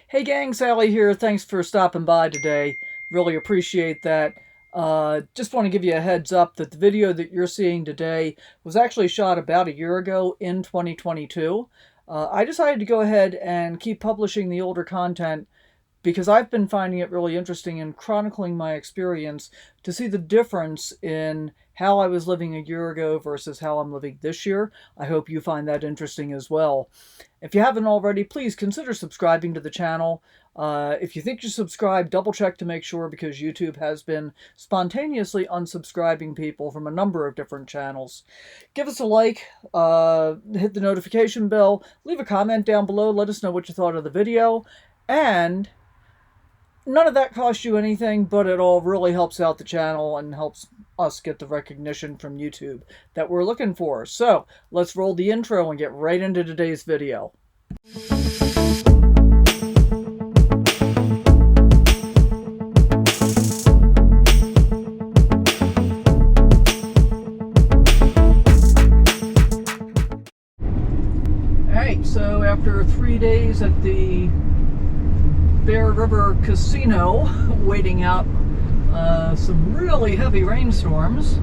Hey gang, Sally here. Thanks for stopping by today. Really appreciate that. Just want to give you a heads up that the video that you're seeing today was actually shot about a year ago in 2022. I decided to go ahead and keep publishing the older content because I've been finding it really interesting in chronicling my experience to see the difference in how I was living a year ago versus how I'm living this year. I hope you find that interesting as well. If you haven't already, please consider subscribing to the channel. If you think you subscribed, double check to make sure, because YouTube has been spontaneously unsubscribing people from a number of different channels. Give us a like, hit the notification bell, leave a comment down below, let us know what you thought of the video, and none of that costs you anything, but it all really helps out the channel and helps us get the recognition from YouTube that we're looking for. So let's roll the intro and get right into today's video. Alright, so after 3 days at the Bear River Casino, waiting out some really heavy rainstorms,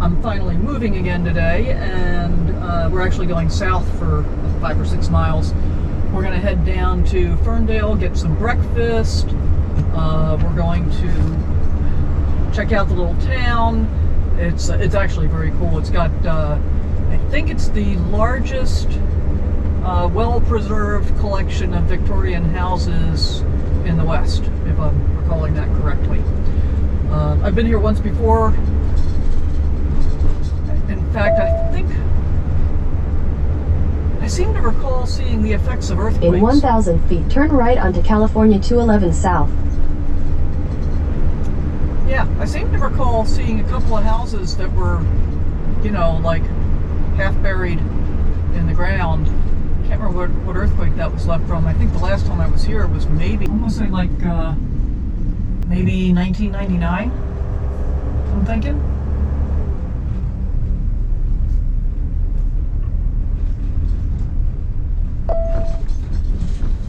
I'm finally moving again today, and we're actually going south for 5 or 6 miles. We're going to head down to Ferndale, get some breakfast. We're going to check out the little town. It's actually very cool. It's got, I think it's the largest well-preserved collection of Victorian houses in the West, if I'm recalling that correctly. I've been here once before. In fact, I seem to recall seeing the effects of earthquakes. In 1,000 feet, turn right onto California 211 South. Yeah, I seem to recall seeing a couple of houses that were, you know, like half buried in the ground. I can't remember what earthquake that was left from. I think the last time I was here was maybe, I want to say like, maybe 1999, I'm thinking.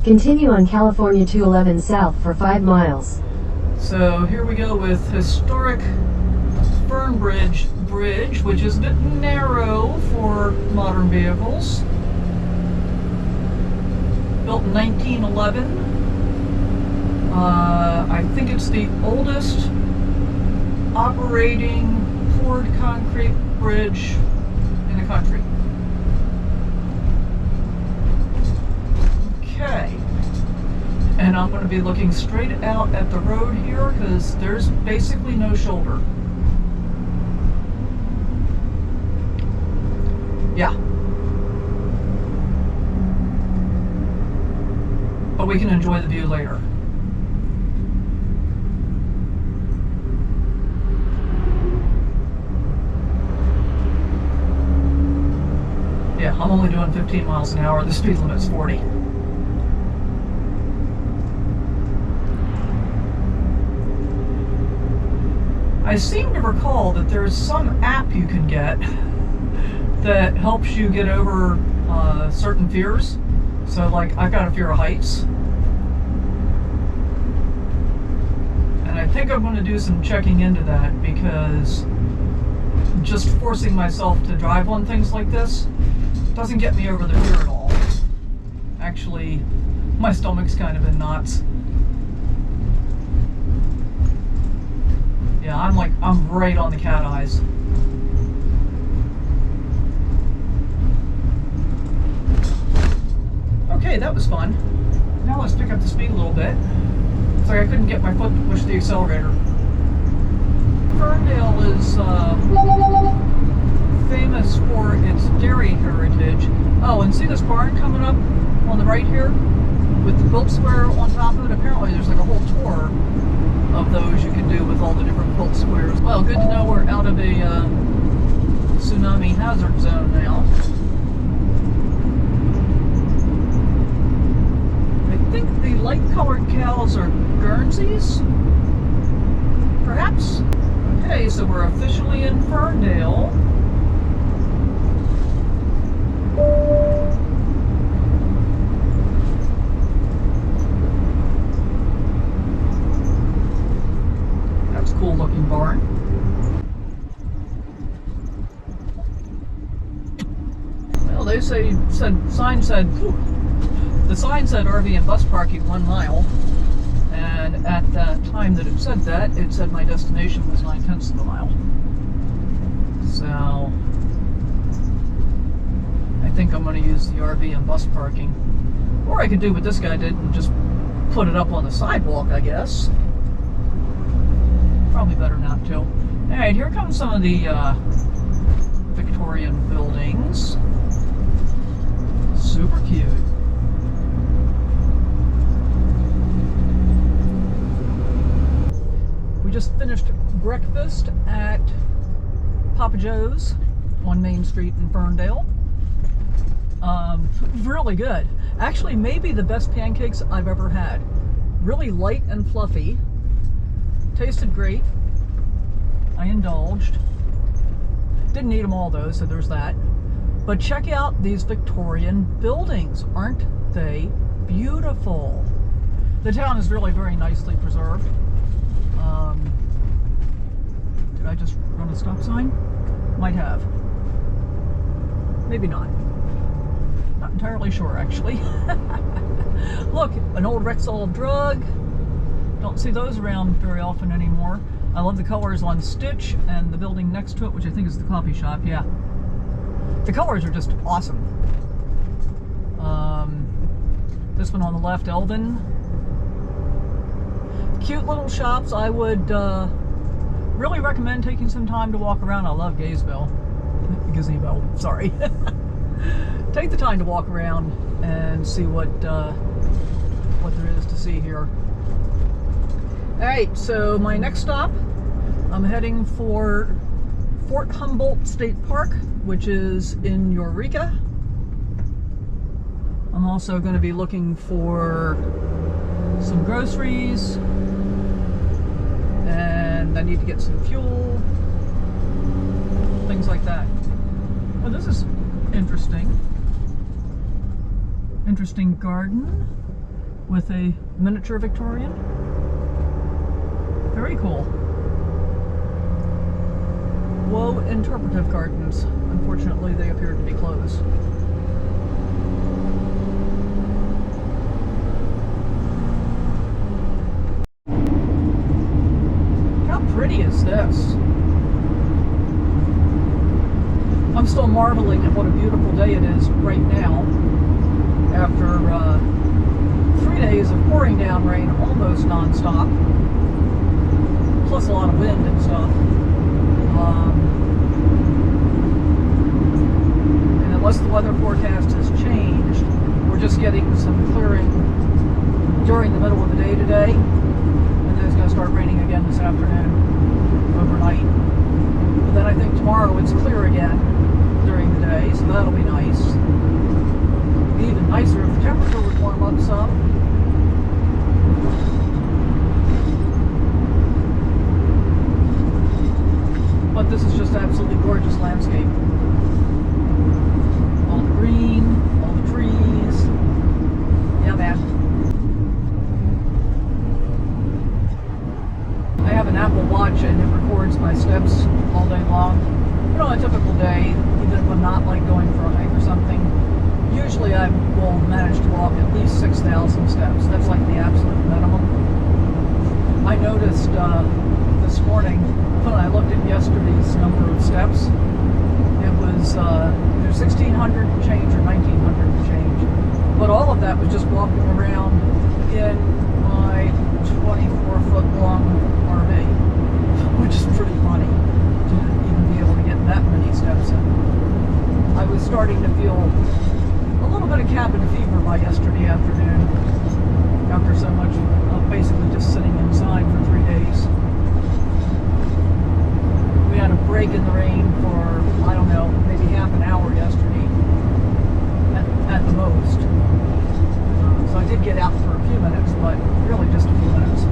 Continue on California 211 South for 5 miles. So here we go with historic Fernbridge Bridge, which is a bit narrow for modern vehicles. Built in 1911. I think it's the oldest operating poured concrete bridge in the country. Okay. And I'm going to be looking straight out at the road here because there's basically no shoulder. Yeah. But we can enjoy the view later. Yeah, I'm only doing 15 miles an hour. The speed limit's 40. I seem to recall that there's some app you can get that helps you get over certain fears. So like, I've got a fear of heights. And I think I'm going to do some checking into that, because just forcing myself to drive on things like this doesn't get me over the fear at all. Actually, my stomach's kind of in knots. Yeah, I'm right on the cat eyes. Okay, that was fun. Now let's pick up the speed a little bit. It's like I couldn't get my foot to push the accelerator. Ferndale is famous for its dairy heritage. Oh, and see this barn coming up on the right here with the quilt square on top of it? Apparently there's like a whole tour of those you can do with all the different quilt squares. Well, good to know we're out of a tsunami hazard zone now. I think the light-colored cows are Guernseys, perhaps? Okay, so we're officially in Ferndale. sign said, whew, the sign said RV and bus parking 1 mile, and at that time that it said my destination was 9/10 of a mile. So I think I'm going to use the RV and bus parking, or I could do what this guy did and just put it up on the sidewalk, I guess. Probably better not to. Alright, here comes some of the Victorian buildings. Super cute. We just finished breakfast at Papa Joe's on Main Street in Ferndale. Really good. Actually, maybe the best pancakes I've ever had. Really light and fluffy. Tasted great. I indulged. Didn't eat them all though, so there's that. But check out these Victorian buildings. Aren't they beautiful? The town is really very nicely preserved. Did I just run a stop sign? Might have. Maybe not. Not entirely sure, actually. Look, an old Rexall drug. Don't see those around very often anymore. I love the colors on Stitch and the building next to it, which I think is the coffee shop. Yeah. The colors are just awesome. This one on the left, Elvin. Cute little shops. I would really recommend taking some time to walk around. I love Gazebo. Sorry. Take the time to walk around and see what there is to see here. Alright, so my next stop, I'm heading for Fort Humboldt State Park, which is in Eureka. I'm also going to be looking for some groceries, and I need to get some fuel, things like that. Oh, this is interesting. Interesting garden with a miniature Victorian. Very cool. Woe Interpretive Gardens. Unfortunately, they appear to be closed. How pretty is this? I'm still marveling at what a beautiful day it is right now after 3 days of pouring down rain almost non-stop, plus a lot of wind and stuff. And unless the weather forecast has changed, we're just getting some clearing during the middle of the day today, and then it's going to start raining again this afternoon, overnight. But then I think tomorrow it's clear again during the day, so that'll be nice. It'll be even nicer if the temperature would warm up some. But this is just absolutely gorgeous landscape. All the green, all the trees. Yeah, man. I have an Apple Watch and it records my steps all day long. But on a typical day, even if I'm not like going for a hike or something, usually I will manage to walk at least 6,000 steps. That's like the absolute minimum. I noticed this morning when I looked at yesterday's number of steps, it was either 1,600 and change or 1,900 and change. But all of that was just walking around in my 24-foot long RV, which is pretty funny to even be able to get that many steps in. I was starting to feel a little bit of cabin fever by yesterday afternoon after so much of basically just sitting inside for 3 days. We had a break in the rain for, I don't know, maybe half an hour yesterday at the most. So I did get out for a few minutes, but really just a few minutes.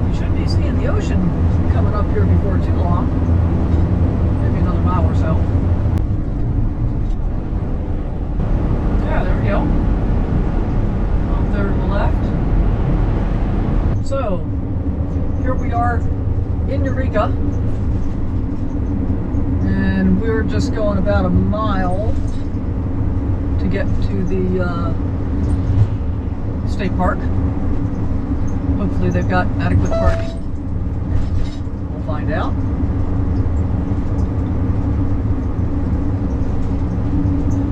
You should be seeing the ocean coming up here before too long. Maybe another mile or so. Yeah, there we go. Off there to the left. So, here we are in Eureka. And we're just going about a mile to get to the state park. Hopefully they've got adequate parking. We'll find out.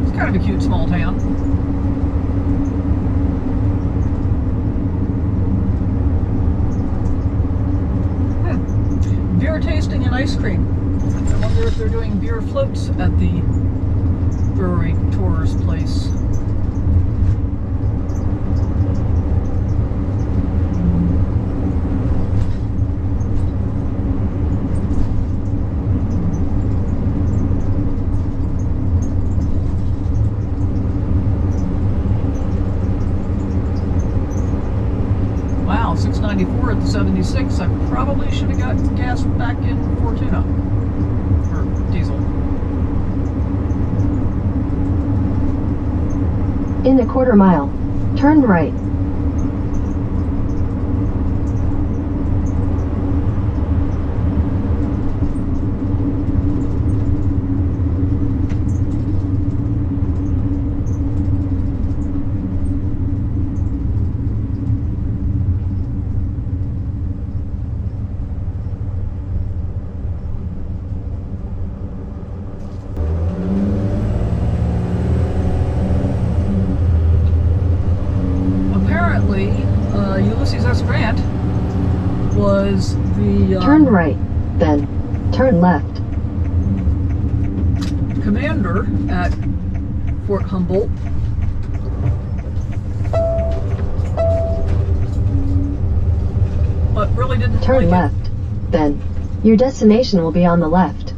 It's kind of a cute small town. Beer tasting and ice cream. I wonder if they're doing beer floats at the brewery tours place. Wow, $6.94 at the 76. I probably should have got gas back in Fortuna, or diesel. In a quarter mile, turn right. Ulysses S. Grant was the Turn right, then turn left. commander at Fort Humboldt. But really didn't Turn like left, then your destination will be on the left.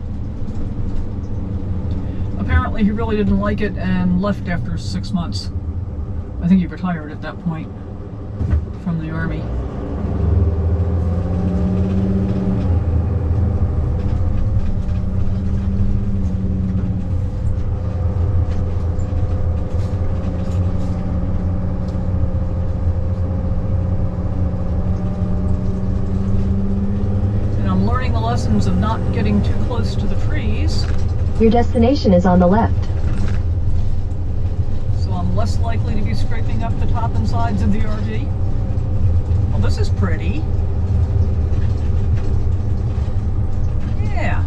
Apparently he really didn't like it and left after 6 months. I think he retired at that point from the Army. And I'm learning the lessons of not getting too close to the trees. Your destination is on the left. So I'm less likely to be scraping up the top and sides of the RV. Well, this is pretty. Yeah.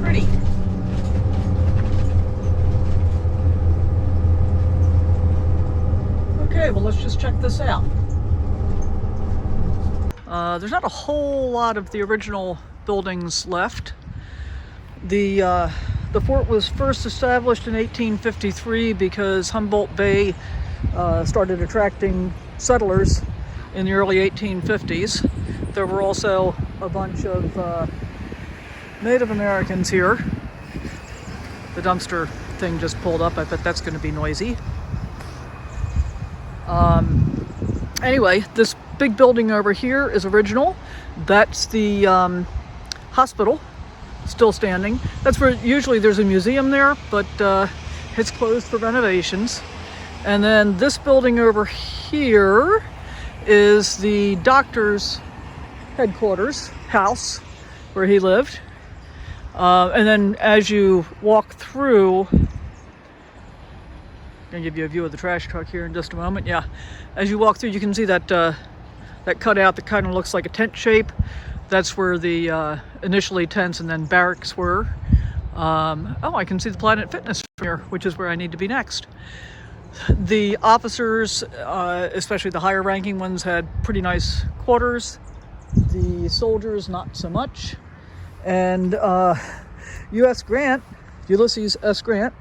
Pretty. Okay, well, let's just check this out. There's not a whole lot of the original buildings left. The fort was first established in 1853 because Humboldt Bay started attracting settlers in the early 1850s. There were also a bunch of Native Americans here. The dumpster thing just pulled up. I bet that's going to be noisy. Anyway, this big building over here is original. That's the hospital, still standing. That's where usually there's a museum there, but it's closed for renovations. And then this building over here is the doctor's headquarters house where he lived. And then as you walk through, I'm gonna give you a view of the trash truck here in just a moment. Yeah, as you walk through, you can see that that cutout that kind of looks like a tent shape. That's where the initially tents and then barracks were. Oh, I can see the Planet Fitness from here, which is where I need to be next. The officers, especially the higher ranking ones, had pretty nice quarters. The soldiers, not so much. And Ulysses S. Grant,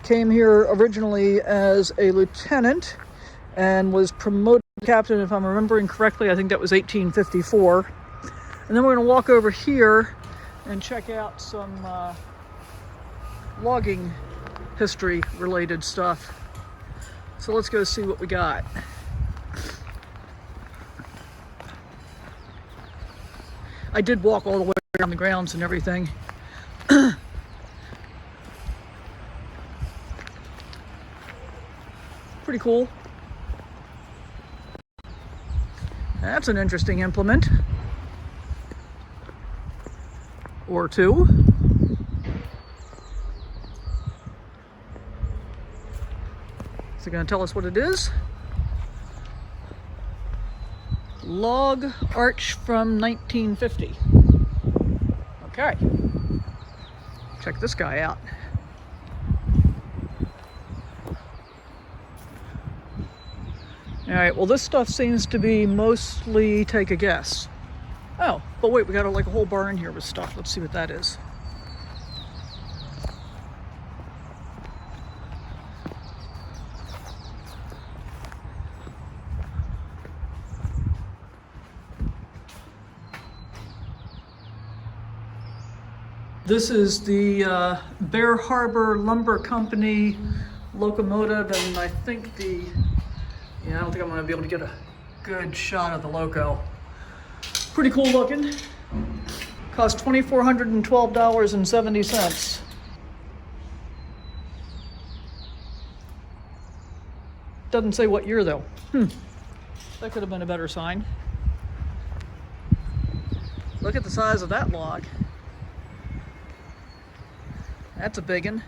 came here originally as a lieutenant and was promoted to captain, if I'm remembering correctly. I think that was 1854. And then we're going to walk over here and check out some logging history related stuff. So let's go see what we got. I did walk all the way around the grounds and everything. Pretty cool. That's an interesting implement. Or two. Is it going to tell us what it is? Log arch from 1950. Okay. Check this guy out. Alright, well this stuff seems to be mostly take a guess. Oh, but wait, we got like a whole barn here with stuff. Let's see what that is. This is the Bear Harbor Lumber Company locomotive, and I think I don't think I'm going to be able to get a good shot of the loco. Pretty cool looking. Cost $2,412.70. Doesn't say what year though. That could have been a better sign. Look at the size of that log. That's a big one.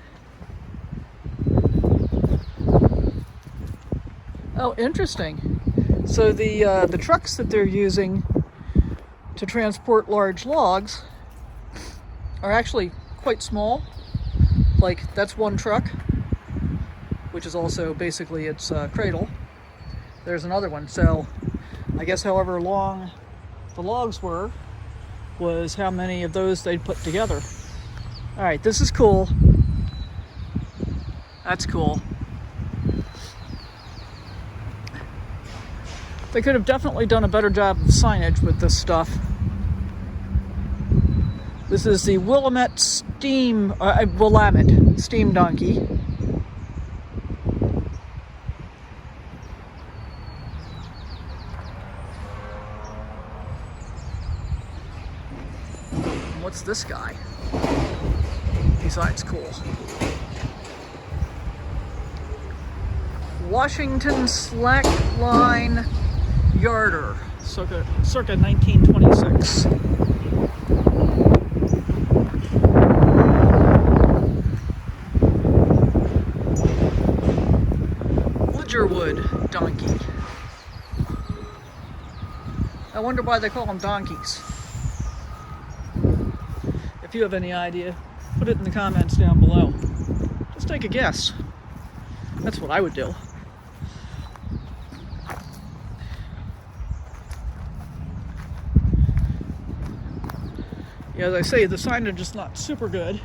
Oh, interesting. So the trucks that they're using to transport large logs are actually quite small. Like, that's one truck, which is also basically its cradle. There's another one. So I guess however long the logs were was how many of those they'd put together. All right, this is cool. That's cool. They could have definitely done a better job of signage with this stuff. This is the Willamette Steam Donkey. What's this guy? Besides cool. Washington Slackline Yarder, circa 1926. Wood donkey. I wonder why they call them donkeys. If you have any idea, put it in the comments down below. Just take a guess. That's what I would do. Yeah, as I say, the signage is not super good.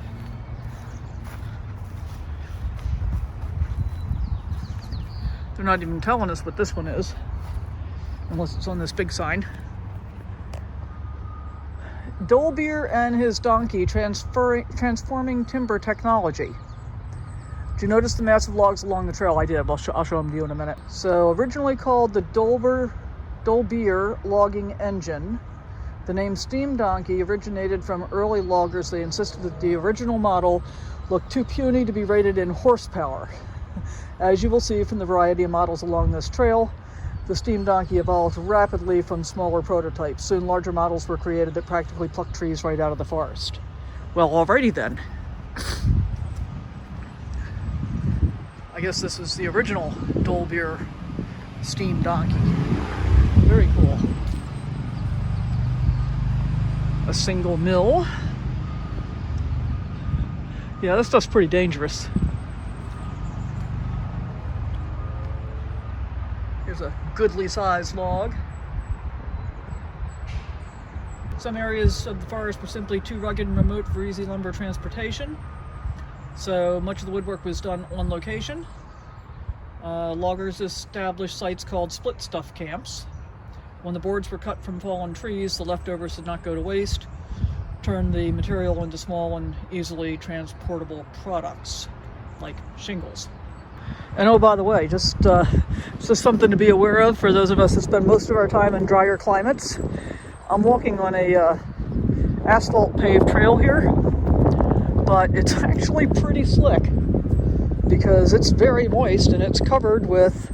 They're not even telling us what this one is, unless it's on this big sign. Dolbear and his donkey transforming timber technology. Did you notice the massive logs along the trail? I did. I'll show them to you in a minute. So originally called the Dolbear logging engine, the name steam donkey originated from early loggers. They insisted that the original model looked too puny to be rated in horsepower. As you will see from the variety of models along this trail, the steam donkey evolved rapidly from smaller prototypes. Soon larger models were created that practically plucked trees right out of the forest. Well, alrighty then. I guess this is the original Dolbear steam donkey. Very cool. A single mill. Yeah, this stuff's pretty dangerous. Here's a goodly sized log. Some areas of the forest were simply too rugged and remote for easy lumber transportation, so much of the woodwork was done on location. Loggers established sites called split stuff camps. When the boards were cut from fallen trees, the leftovers did not go to waste, turned the material into small and easily transportable products, like shingles. And oh, by the way, just something to be aware of for those of us that spend most of our time in drier climates. I'm walking on a asphalt paved trail here, but it's actually pretty slick because it's very moist and it's covered with,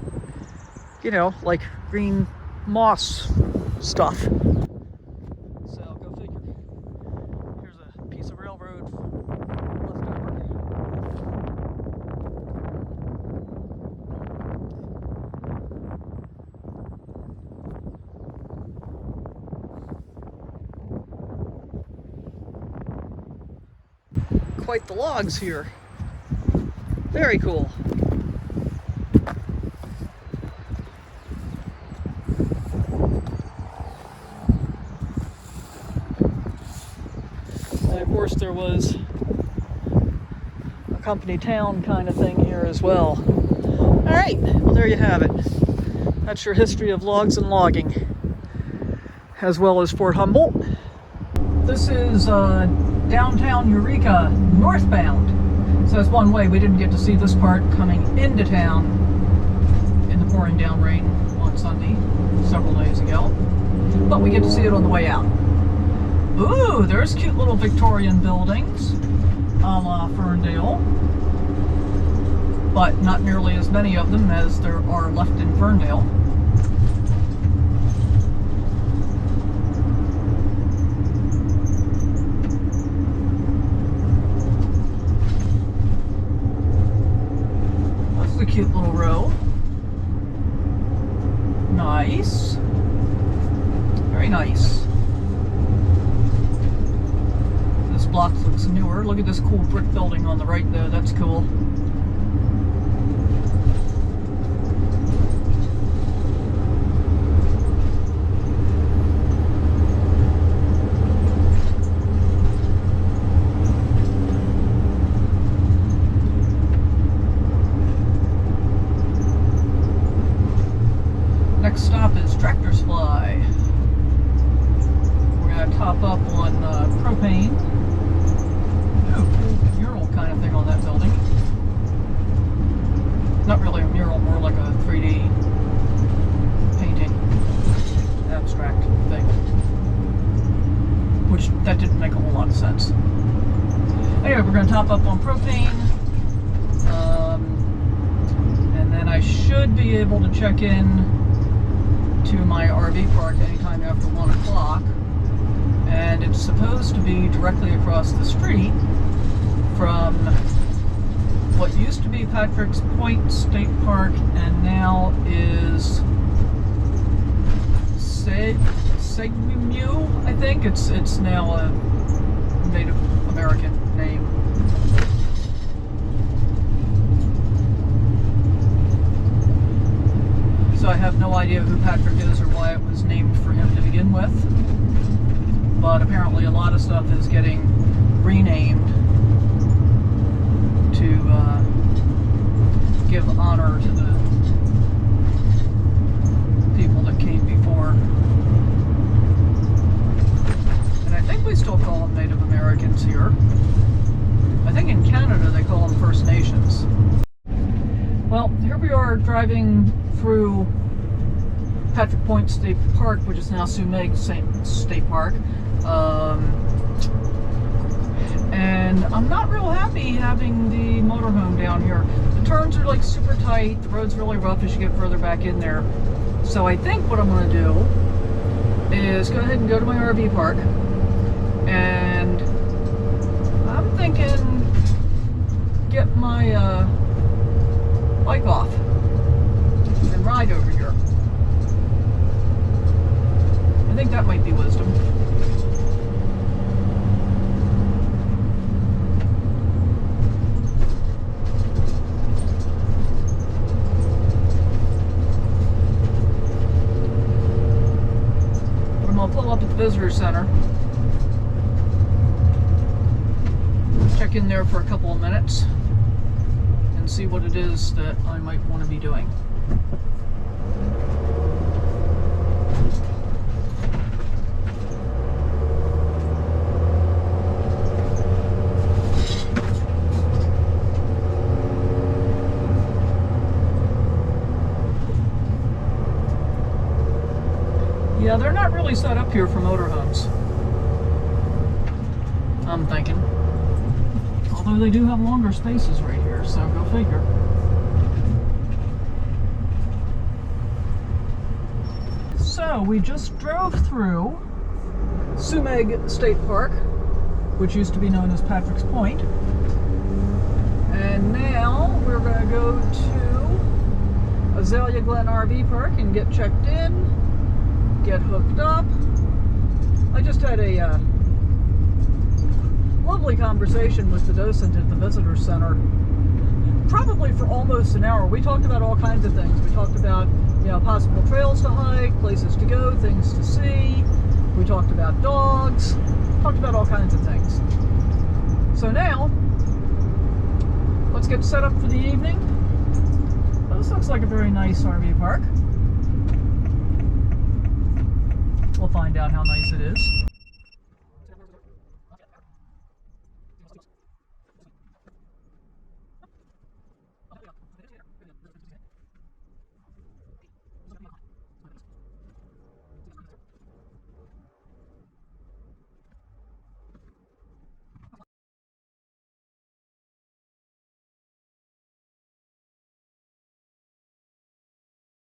you know, like green moss stuff. So go figure. Here's a piece of railroad left over. quite the logs here. Very cool. And of course there was a company town kind of thing here as well. All right, well there you have it. That's your history of logs and logging, as well as Fort Humboldt. This is downtown Eureka, northbound. So that's one way. We didn't get to see this part coming into town in the pouring down rain on Sunday several days ago. But we get to see it on the way out. Ooh, there's cute little Victorian buildings, a la Ferndale. But not nearly as many of them as there are left in Ferndale. A cute little row. Nice. Very nice. This block looks newer. Look at this cool brick building on the right there. That's cool. Next stop is Tractor Supply. We're going to top up on propane. Oh, cool mural kind of thing on that building. Not really a mural, more like a 3D painting, abstract thing. Which, that didn't make a whole lot of sense. Anyway, we're going to top up on propane. And then I should be able to check in to my RV park anytime after 1 o'clock, and it's supposed to be directly across the street from what used to be Patrick's Point State Park and now is Segmu, I think. It's now a Native American name. So I have no idea who Patrick is or why it was named for him to begin with. But apparently a lot of stuff is getting renamed to give honor to the people that came before. And I think we still call them Native Americans here. I think in Canada they call them First Nations. Well, here we are driving through Patrick Point State Park, which is now Sue Meg State Park. And I'm not real happy having the motorhome down here. The turns are like super tight, the road's really rough as you get further back in there. So I think what I'm going to do is go ahead and go to my RV park, and I'm thinking get my bike off and ride over here. I think that might be wisdom. But I'm gonna pull up at the visitor center, check in there for a couple of minutes, and see what it is that I might want to be doing. Yeah, they're not really set up here for motorhomes, I'm thinking. Although they do have longer spaces right here, so go figure. So we just drove through Sue Meg State Park, which used to be known as Patrick's Point. And now we're going to go to Azalea Glen RV Park and get checked in, get hooked up. I just had a lovely conversation with the docent at the visitor center, probably for almost an hour. We talked about all kinds of things. We talked about, possible trails to hike, places to go, things to see. We talked about dogs, talked about all kinds of things. So now, let's get set up for the evening. Well, this looks like a very nice RV park. We'll find out how nice it is.